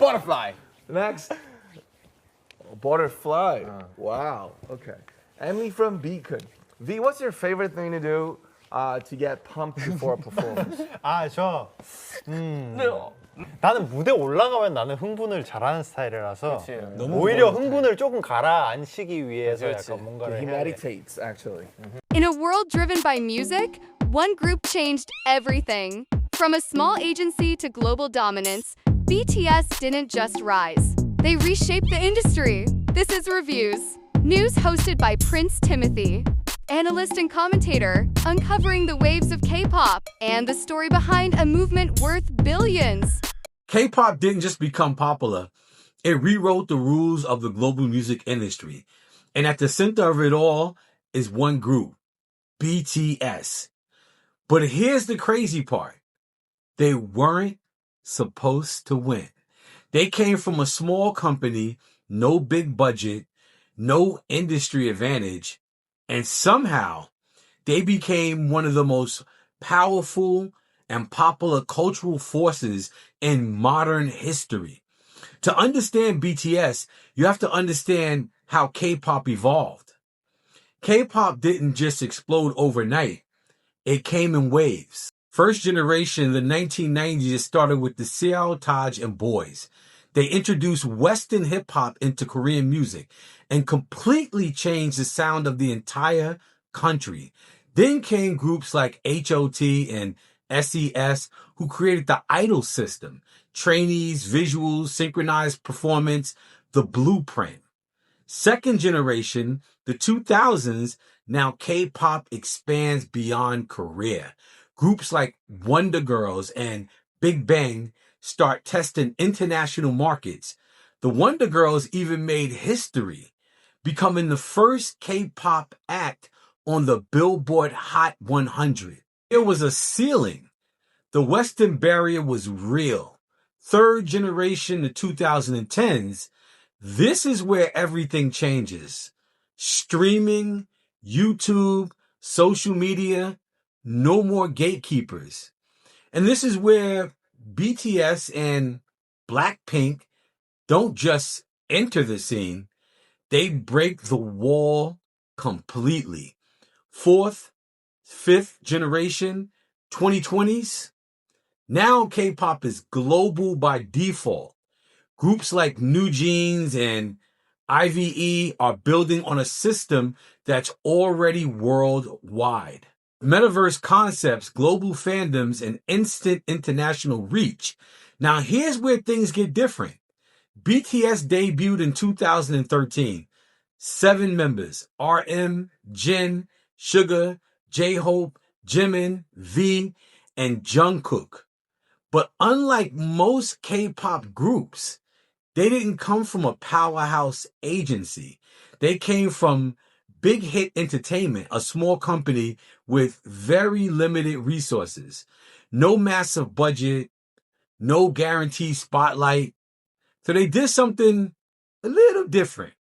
Butterfly. Next. Butterfly. Wow. Okay. Emily from Beacon. V, what's your favorite thing to do to get pumped before a performance? 나는 무대 올라가면 나는 흥분을 잘하는 스타일이라서 너무 오히려 흥분을 조금 가라앉히기 위해서 약간 뭔가를 He 해야 돼. meditates, actually. In a world driven by music, one group changed everything. From a small agency to global dominance, BTS didn't just rise. They reshaped the industry. This is Reviews. News hosted by Prince Timothy. Analyst and commentator, uncovering the waves of K-pop and the story behind a movement worth billions. K-pop didn't just become popular. It rewrote the rules of the global music industry. And at the center of it all is one group, BTS. But here's the crazy part. They weren't supposed to win. They came from a small company, no big budget, no industry advantage, and somehow they became one of the most powerful and popular cultural forces in modern history. To understand BTS, you have to understand how K-pop evolved. K-pop didn't just explode overnight. It came in waves. First generation, the 1990s, started with the Seo, Taj, and Boys. They introduced Western hip-hop into Korean music and completely changed the sound of the entire country. Then came groups like H.O.T. and SES, who created the idol system, trainees, visuals, synchronized performance, the blueprint. Second generation, the 2000s, now K-pop expands beyond Korea. Groups like Wonder Girls and Big Bang start testing international markets. The Wonder Girls even made history, becoming the first K-pop act on the Billboard Hot 100. There was a ceiling. The Western barrier was real. Third generation, the 2010s, this is where everything changes. Streaming, YouTube, social media, no more gatekeepers. And this is where BTS and BLACKPINK don't just enter the scene, they break the wall completely. Fourth, fifth generation, 2020s. Now K-pop is global by default. Groups like New Jeans and IVE are building on a system that's already worldwide. Metaverse concepts, global fandoms, and instant international reach. Now here's where things get different. BTS debuted in 2013. 7 members, RM, Jin, Suga, J-Hope, Jimin, V, and Jungkook. But unlike most K-pop groups, they didn't come from a powerhouse agency. They came from Big Hit Entertainment, a small company with very limited resources. No massive budget, no guaranteed spotlight. So they did something a little different.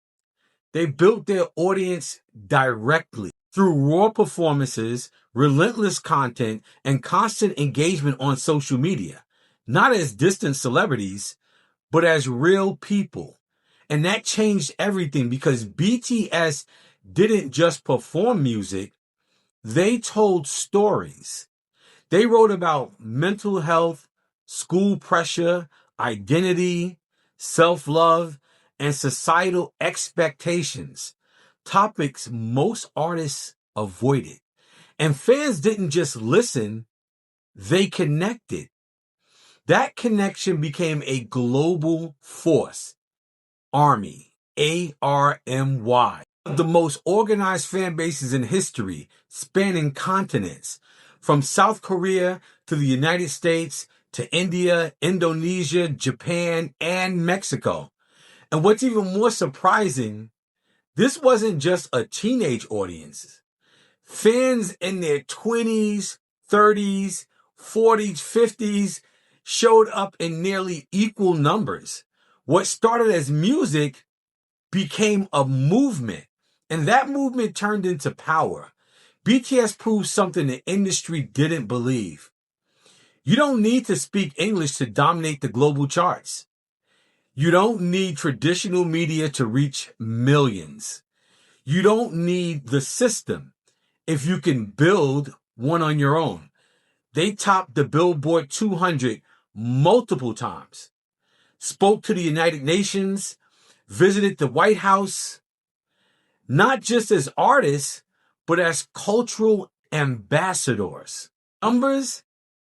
They built their audience directly through raw performances, relentless content, and constant engagement on social media. Not as distant celebrities, but as real people. And that changed everything because BTS didn't just perform music, they told stories. They wrote about mental health, school pressure, identity, self-love, and societal expectations, topics most artists avoided. And fans didn't just listen, they connected. That connection became a global force. ARMY, A-R-M-Y. The most organized fan bases in history, spanning continents, from South Korea to the United States to India, Indonesia, Japan, and Mexico. And what's even more surprising, this wasn't just a teenage audience. Fans in their 20s, 30s, 40s, 50s showed up in nearly equal numbers. What started as music became a movement, and that movement turned into power. BTS proved something the industry didn't believe. You don't need to speak English to dominate the global charts. You don't need traditional media to reach millions. You don't need the system if you can build one on your own. They topped the Billboard 200 multiple times, spoke to the United Nations, visited the White House, not just as artists, but as cultural ambassadors. Numbers,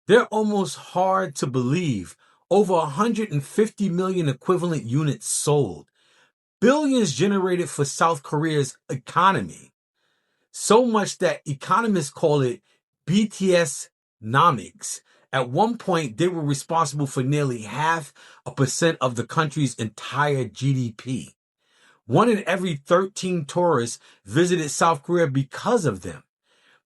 they're almost hard to believe. Over 150 million equivalent units sold. Billions generated for South Korea's economy. So much that economists call it BTS nomics. At one point, they were responsible for nearly 0.5% of the country's entire GDP. 1 in every 13 tourists visited South Korea because of them.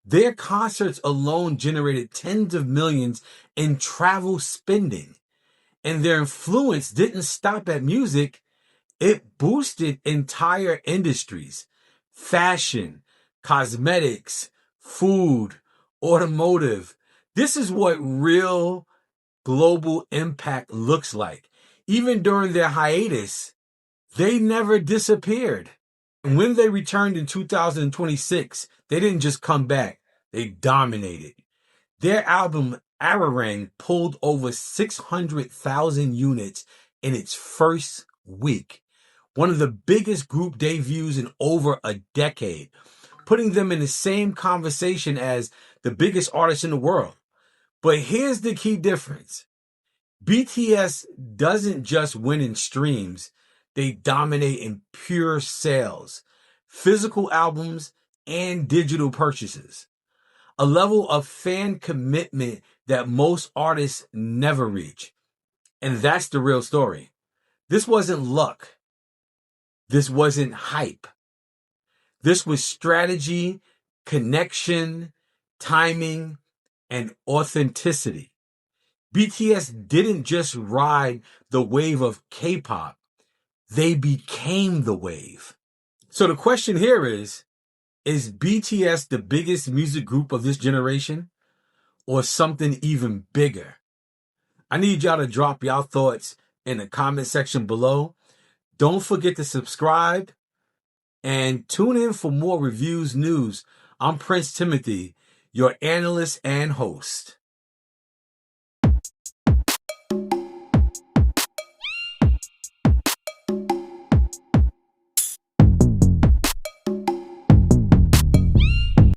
Their concerts alone generated tens of millions in travel spending. And their influence didn't stop at music. It boosted entire industries. Fashion, cosmetics, food, automotive. This is what real global impact looks like. Even during their hiatus, they never disappeared. And when they returned in 2026, they didn't just come back, they dominated. Their album Ararang pulled over 600,000 units in its first week. One of the biggest group debuts in over a decade, putting them in the same conversation as the biggest artists in the world. But here's the key difference. BTS doesn't just win in streams, they dominate in pure sales, physical albums, and digital purchases. A level of fan commitment that most artists never reach. And that's the real story. This wasn't luck. This wasn't hype. This was strategy, connection, timing, and authenticity. BTS didn't just ride the wave of K-pop. They became the wave. So the question here is BTS the biggest music group of this generation or something even bigger? I need y'all to drop y'all thoughts in the comment section below. Don't forget to subscribe and tune in for more reviews, news. I'm Prince Timothy, your analyst and host.